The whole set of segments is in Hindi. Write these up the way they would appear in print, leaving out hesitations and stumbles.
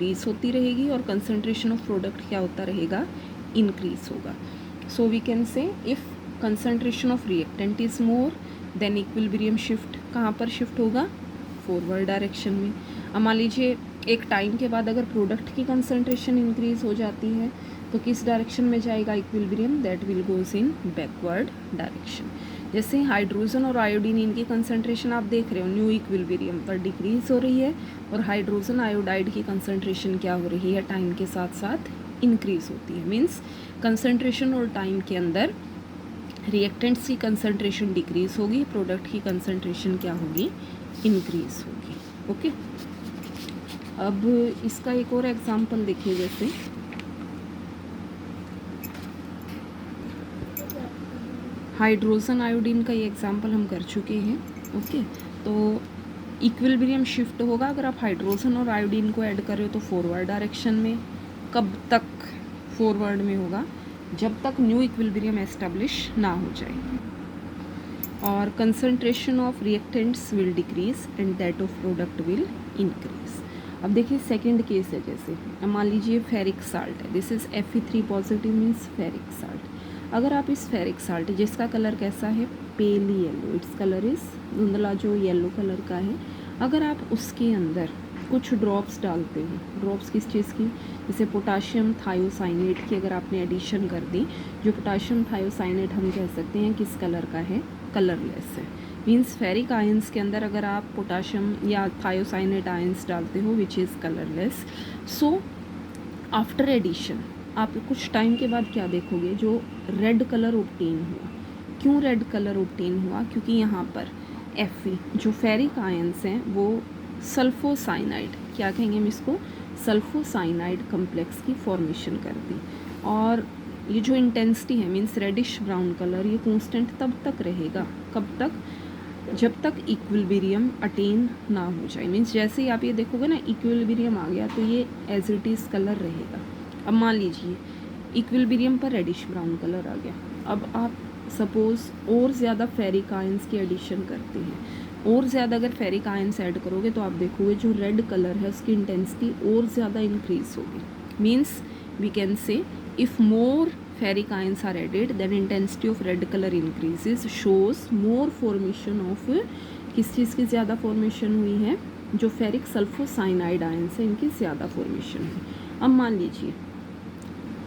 इंक्रीज होती रहेगी और कंसंट्रेशन ऑफ प्रोडक्ट क्या होता रहेगा, इंक्रीज होगा. So we can say if concentration of reactant is more than equilibrium shift कहाँ पर शिफ्ट होगा, फॉरवर्ड डायरेक्शन में. अब मान लीजिए एक टाइम के बाद अगर प्रोडक्ट की कंसंट्रेशन इंक्रीज हो जाती है तो किस डायरेक्शन में जाएगा equilibrium, that will goes in backward direction. जैसे हाइड्रोजन और आयोडीन, इनकी कंसंट्रेशन आप देख रहे हो न्यू इक्विलिब्रियम पर डिक्रीज हो रही है और हाइड्रोजन आयोडाइड की कंसंट्रेशन क्या हो रही है, टाइम के साथ साथ इंक्रीज होती है. मीन्स कंसंट्रेशन और टाइम के अंदर रिएक्टेंट्स की कंसंट्रेशन डिक्रीज होगी, प्रोडक्ट की कंसंट्रेशन क्या होगी, इंक्रीज होगी. ओके. अब इसका एक और एग्जांपल देखिए. जैसे हाइड्रोजन आयोडीन का ये एग्जांपल हम कर चुके हैं. ओके. तो इक्विलिब्रियम शिफ्ट होगा अगर आप हाइड्रोजन और आयोडीन को ऐड कर रहे हो तो फॉरवर्ड डायरेक्शन में. कब तक फॉरवर्ड में होगा, जब तक न्यू इक्विलिब्रियम एस्टेब्लिश ना हो जाए. और concentration of reactants will decrease and that of product will increase. अब देखिए सेकंड केस है. जैसे मान लीजिए फेरिक साल्ट है, this is Fe3 positive means ferric salt. अगर आप इस फेरिक साल्ट जिसका कलर कैसा है, पेली येलो, इट्स कलर इज धुंधला जो येलो कलर का है, अगर आप उसके अंदर कुछ ड्रॉप्स डालते हो, ड्रॉप्स किस चीज़ की, जैसे पोटाशियम थायोसाइनेट की अगर आपने एडिशन कर दी, जो पोटाशियम थायोसाइनेट हम कह सकते हैं किस कलर का है, कलरलेस है. मीन्स फेरिक आयंस के अंदर अगर आप पोटाशियम या थायोसाइनेट आयंस डालते हो which is colourless, so after addition आप कुछ टाइम के बाद क्या देखोगे, जो रेड कलर ऑब्टेन हुआ. क्यों रेड कलर ऑब्टेन हुआ, क्योंकि यहाँ पर Fe जो फेरिक आयंस हैं वो सल्फोसाइनाइड, क्या कहेंगे हम इसको, सल्फोसाइनाइड कम्प्लेक्स की फॉर्मेशन कर दी. और ये जो इंटेंसिटी है मीन्स रेडिश ब्राउन कलर, ये कांस्टेंट तब तक रहेगा, कब तक, जब तक इक्विलिब्रियम अटेन ना हो जाए. मीन्स जैसे ही आप ये देखोगे ना इक्विलिब्रियम आ गया तो ये एज इट इज़ कलर रहेगा. अब मान लीजिए इक्विलिब्रियम पर रेडिश ब्राउन कलर आ गया. अब आप सपोज़ और ज़्यादा फेरिक आयंस की एडिशन करते हैं, और ज़्यादा अगर फेरिक आयंस ऐड करोगे तो आप देखोगे जो रेड कलर है उसकी इंटेंसिटी और ज़्यादा इंक्रीज होगी. Means we can say if more ferric ions are added then intensity of red colour increases, shows more formation of, किस चीज़ की ज़्यादा फॉर्मेशन हुई है, जो फेरिक सल्फोसाइनाइड आयंस है इनकी ज़्यादा फॉर्मेशन हुई. अब मान लीजिए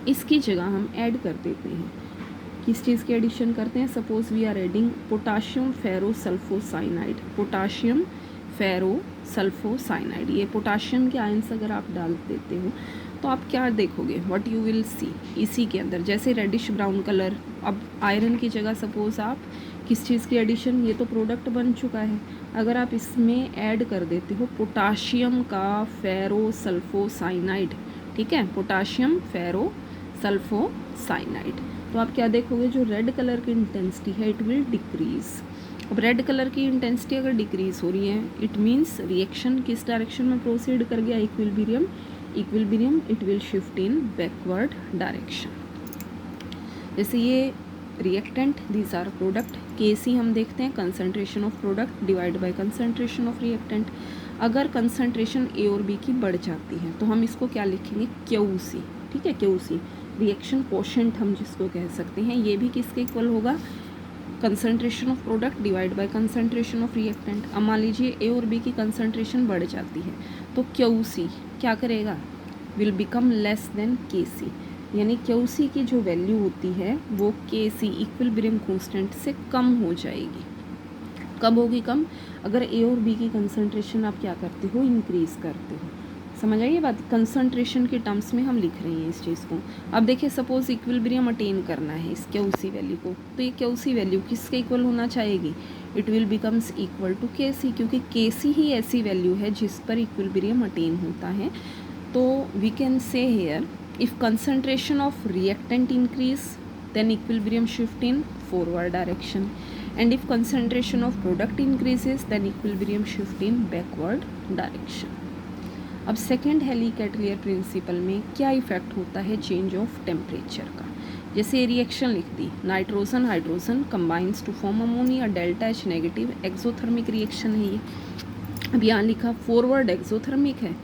इसकी जगह हम ऐड कर देते हैं, किस चीज़ की एडिशन करते हैं, suppose we are adding potassium ferro sulphocyanide, potassium ferro sulphocyanide. ये पोटाशियम के आयंस अगर आप डाल देते हो तो आप क्या देखोगे, व्हाट यू विल सी, इसी के अंदर जैसे रेडिश ब्राउन कलर. अब आयरन की जगह सपोज आप किस चीज़ की एडिशन, ये तो प्रोडक्ट बन चुका है, अगर आप इसमें ऐड कर देते हो पोटाशियम का फेरो सल्फोसाइनाइड, ठीक है, पोटाशियम फेरो सल्फोसाइनाइड, तो आप क्या देखोगे, जो रेड कलर की इंटेंसिटी है इट विल डिक्रीज. अब रेड कलर की इंटेंसिटी अगर डिक्रीज हो रही है इट मीन्स रिएक्शन किस डायरेक्शन में प्रोसीड कर गया, equilibrium, equilibrium it will shift in backward direction. जैसे ये reactant, these are product, KC हम देखते हैं concentration of product divide by concentration of reactant. अगर कंसंट्रेशन A और B की बढ़ जाती है तो हम इसको क्या लिखेंगे, QC, ठीक है, QC रिएक्शन कोशेंट हम जिसको कह सकते हैं. ये भी किसके इक्वल होगा, concentration of product divide by concentration of reactant. अब मान लीजिए A और B की कंसंट्रेशन बढ़ जाती है तो QC क्या करेगा, will become less than KC, यानी QC की जो वैल्यू होती है वो KC इक्विलिब्रियम कांस्टेंट से कम हो जाएगी. कब होगी कम, अगर A और B की कंसंट्रेशन आप क्या करते हो, इंक्रीज़ करते हो. समझ आइए बात, कंसंट्रेशन के टर्म्स में हम लिख रहे हैं इस चीज़ को. अब देखिए सपोज इक्विलिब्रियम अटेन करना है इस QC वैल्यू को, तो ये QC वैल्यू किसके इक्वल होना चाहेगी, it will becomes equal to KC, क्योंकि KC ही ऐसी वैल्यू है जिस पर इक्विलिब्रियम अटेन होता है. तो we can say here if concentration of reactant increase then equilibrium shift in forward direction, and if concentration of product increases then equilibrium shift in backward direction. अब सेकेंड हेलीकैटलियर प्रिंसिपल में क्या इफेक्ट होता है चेंज ऑफ टेम्परेचर का. जैसे रिएक्शन लिख दी, nitrogen hydrogen combines to form ammonia, delta H negative, exothermic reaction है ये. अब यहाँ लिखा फॉरवर्ड एक्सोथर्मिक है,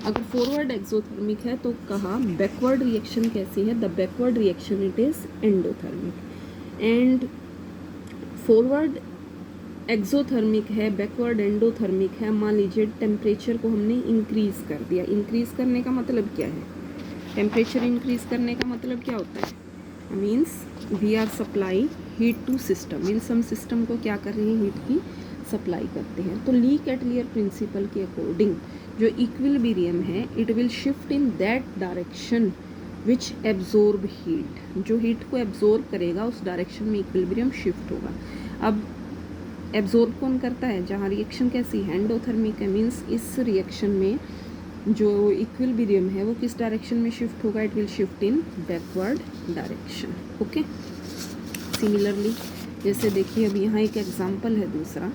अगर फॉरवर्ड एक्सोथर्मिक है तो कहा बैकवर्ड रिएक्शन कैसी है, the backward reaction it is endothermic. And forward exothermic है, बैकवर्ड एंडोथर्मिक है। मान लीजिए टेम्परेचर को हमने इंक्रीज़ कर दिया। इंक्रीज़ करने का मतलब क्या है, टेम्परेचर इंक्रीज़ करने का मतलब क्या होता है, means we are supply heat to system, means हम सिस्टम को क्या कर रहे हैं, हीट की सप्लाई करते हैं। तो ली कैटलियर प्रिंसिपल के अकॉर्डिंग जो इक्विलिब्रियम है it will shift in that direction which absorb heat, जो हीट को एब्जॉर्ब करेगा उस डायरेक्शन में इक्विलिब्रियम शिफ्ट होगा। अब एब्जॉर्ब कौन करता है, जहाँ रिएक्शन कैसी है, एंडोथर्मिक है, मीन्स इस रिएक्शन में जो इक्विलिब्रियम है वो किस डायरेक्शन में शिफ्ट होगा, it will shift in backward direction. Okay, similarly जैसे देखिए अब यहाँ एक एग्जांपल है दूसरा,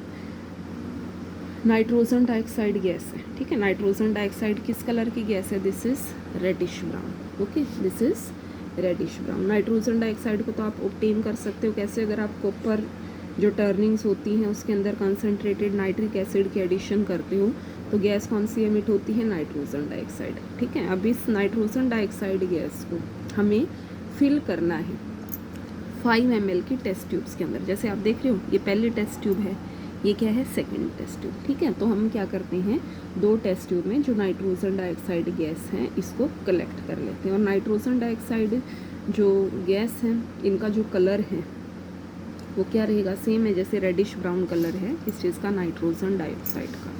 नाइट्रोजन डाइऑक्साइड गैस है, ठीक है। नाइट्रोजन डाइऑक्साइड किस कलर की गैस है, this is reddish brown. Okay, this is reddish brown. Nitrogen dioxide को तो आप ऑब्टेन कर सकते हो कैसे, अगर आप कॉपर जो टर्निंग्स होती हैं उसके अंदर कंसनट्रेटेड नाइट्रिक एसिड की एडिशन करते हो तो गैस कौन सी एमिट होती है, नाइट्रोजन डाइऑक्साइड, ठीक है। अब इस नाइट्रोजन डाइऑक्साइड गैस को हमें फिल करना है 5 ml की टेस्ट ट्यूब्स के अंदर। जैसे आप देख रहे हो ये पहली टेस्ट ट्यूब है, ये क्या है, सेकंड टेस्ट ट्यूब, ठीक है। तो हम क्या करते हैं, 2 टेस्ट ट्यूब में जो नाइट्रोजन डाइऑक्साइड गैस है इसको कलेक्ट कर लेते हैं। और नाइट्रोजन डाइऑक्साइड जो गैस है इनका जो कलर है वो क्या रहेगा, सेम है जैसे रेडिश ब्राउन कलर है किस चीज़ का, नाइट्रोजन डाइऑक्साइड का।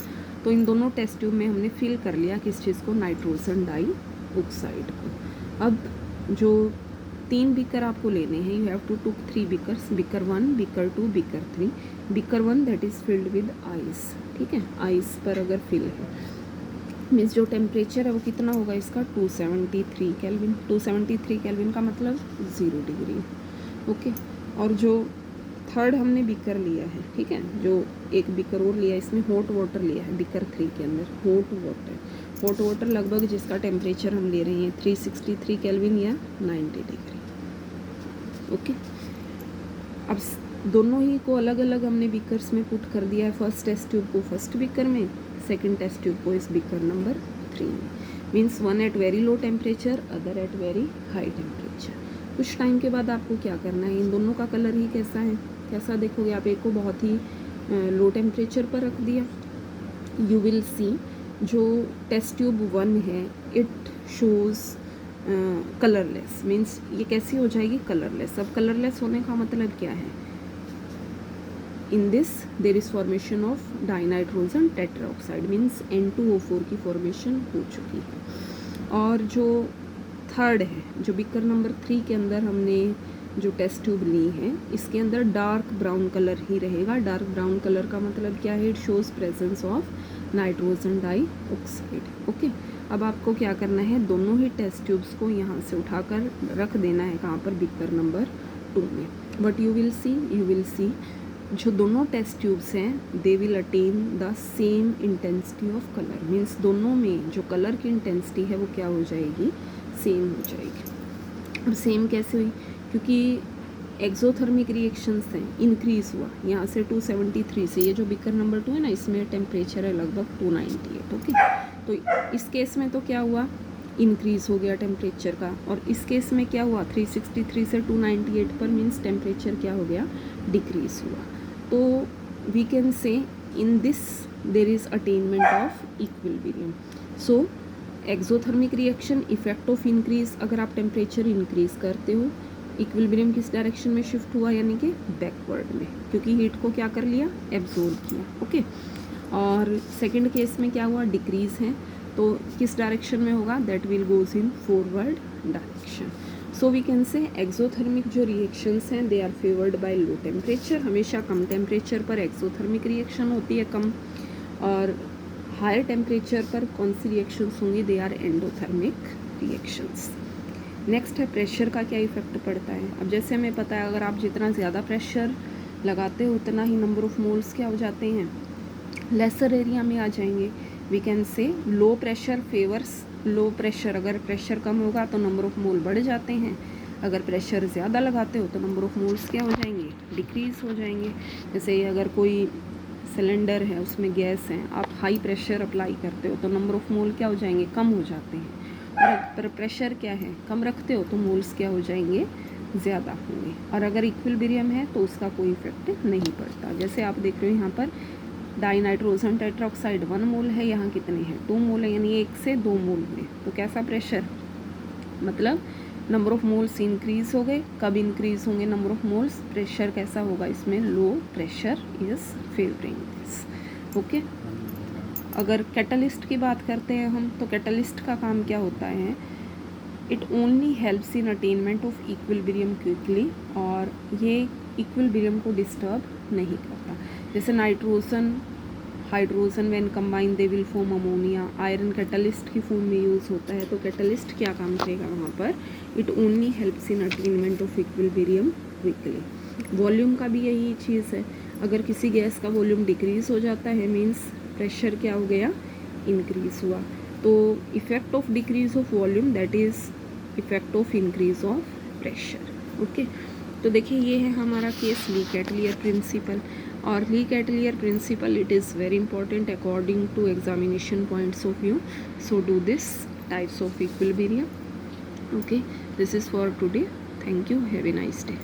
तो इन दोनों टेस्ट ट्यूब में हमने फिल कर लिया किस चीज़ को, नाइट्रोजन डाइऑक्साइड को। अब जो 3 बीकर आपको लेने हैं, you have to took 3 beakers, beaker 1, beaker 2, beaker 3। Beaker 1 that is filled with ice, ठीक है। आइस पर अगर फिल है मीन्स जो टेम्परेचर है वो कितना होगा इसका, 273 केल्विन। 273 केल्विन का मतलब 0 डिग्री, ओके। और जो थर्ड हमने बीकर लिया है, ठीक है, जो एक बीकर और लिया इसमें हॉट वाटर लिया है बीकर 3 के अंदर, हॉट वाटर लगभग जिसका टेम्परेचर हम ले रहे हैं 363 केल्विन या 90 डिग्री, ओके। अब दोनों ही को अलग अलग हमने बीकर्स में पुट कर दिया है, फर्स्ट टेस्ट ट्यूब को फर्स्ट बीकर में, सेकंड टेस्ट ट्यूब को इस बीकर नंबर 3 में। Means one at very low temperature, other at very high temperature. कुछ टाइम के बाद आपको क्या करना है, इन दोनों का कलर ही कैसा है, कैसा देखोगे आप, एक को बहुत ही लो टेम्परेचर पर रख दिया, यू विल सी जो टेस्ट ट्यूब 1 है इट शोज़ कलरलेस, मीन्स ये कैसी हो जाएगी, कलरलेस। अब कलरलेस होने का मतलब क्या है, इन this there is formation of dinitrogen tetroxide, means N2O4 की फॉर्मेशन हो चुकी है। और जो थर्ड है, जो बीकर नंबर 3 के अंदर हमने जो टेस्ट ट्यूब ली है इसके अंदर डार्क ब्राउन कलर ही रहेगा। डार्क ब्राउन कलर का मतलब क्या है, it shows presence of nitrogen dioxide, okay. अब आपको क्या करना है, दोनों ही टेस्ट ट्यूब्स को यहाँ से उठाकर रख देना है कहाँ पर, बीकर नंबर 2 में। बट यू विल सी जो दोनों टेस्ट ट्यूब्स हैं they will attain the same intensity of colour, means दोनों में जो कलर की इंटेंसिटी है वो क्या हो जाएगी, सेम हो जाएगी। अब सेम कैसे हुई, क्योंकि एक्सोथर्मिक रिएक्शंस हैं, इंक्रीज़ हुआ यहाँ से 273 से, ये जो बीकर नंबर 2 है ना इसमें टेम्परेचर है लगभग 298, ओके। तो इस केस में तो क्या हुआ, इंक्रीज़ हो गया टेम्परेचर का, और इस केस में क्या हुआ 363 से 298 पर, मीन्स टेम्परेचर क्या हो गया, डिक्रीज़ हुआ। तो we can say in this there is attainment of equilibrium. So exothermic reaction effect of increase, अगर आप टेम्परेचर इंक्रीज़ करते हो इक्विलिब्रियम किस डायरेक्शन में शिफ्ट हुआ, यानी कि बैकवर्ड में, क्योंकि हीट को क्या कर लिया, एब्जॉर्ब किया, ओके। और सेकंड केस में क्या हुआ, डिक्रीज़ है, तो किस डायरेक्शन में होगा, that will goes in forward direction. So we can say exothermic जो रिएक्शंस हैं they are favoured by low temperature, हमेशा कम टेम्परेचर पर एक्सोथर्मिक रिएक्शन होती है कम, और हायर टेम्परेचर पर कौन सी रिएक्शंस होंगी, they are endothermic reactions. Next है प्रेशर का क्या इफेक्ट पड़ता है। अब जैसे हमें पता है अगर आप जितना ज़्यादा प्रेशर लगाते हो उतना ही नंबर ऑफ मोल्स क्या हो जाते हैं, लेसर एरिया में आ जाएंगे। We can say low pressure favours low pressure, अगर प्रेशर कम होगा तो नंबर ऑफ मोल बढ़ जाते हैं, अगर प्रेशर ज़्यादा लगाते हो तो नंबर ऑफ मोल्स क्या हो जाएंगे, डिक्रीज़ हो जाएंगे। जैसे अगर कोई सिलेंडर है उसमें गैस है, आप हाई प्रेशर अप्लाई करते हो तो नंबर ऑफ़ मोल क्या हो जाएंगे, कम हो जाते हैं। और अगर प्रेशर क्या है, कम रखते हो तो मोल्स क्या हो जाएंगे, ज़्यादा होंगे। और अगर इक्विलिब्रियम है तो उसका कोई इफेक्ट नहीं पड़ता। जैसे आप देख रहे हो यहाँ पर डाइनाइट्रोजन टेट्राऑक्साइड 1 मोल है, यहाँ कितने हैं, 2 मोल है, यानी 1 से 2 मोल में। तो कैसा प्रेशर, मतलब नंबर ऑफ़ मोल्स इंक्रीज हो गए। कब इंक्रीज होंगे नंबर ऑफ़ मोल्स, प्रेशर कैसा होगा इसमें, low pressure is favouring this. Okay, अगर कैटलिस्ट की बात करते हैं हम, तो कैटलिस्ट का काम क्या होता है, it only helps in attainment of equilibrium quickly, और ये इक्विलिब्रियम को डिस्टर्ब नहीं करता। जैसे nitrogen hydrogen when combine they will form ammonia, iron catalyst की फॉर्म में यूज़ होता है। तो कैटलिस्ट क्या काम करेगा वहाँ पर, it only helps in attainment of equilibrium quickly. Volume का भी यही चीज़ है, अगर किसी गैस का वॉल्यूम डिक्रीज हो जाता है मीन्स प्रेशर क्या हो गया, इंक्रीज हुआ। तो effect of decrease of volume that is effect of increase of pressure. Okay, तो देखिए ये है हमारा केस ली कैटलियर प्रिंसिपल। और Le Chatelier principle it is very important according to examination points of view. So do this types of equilibrium. Okay, this is for today. Thank you. Have a nice day.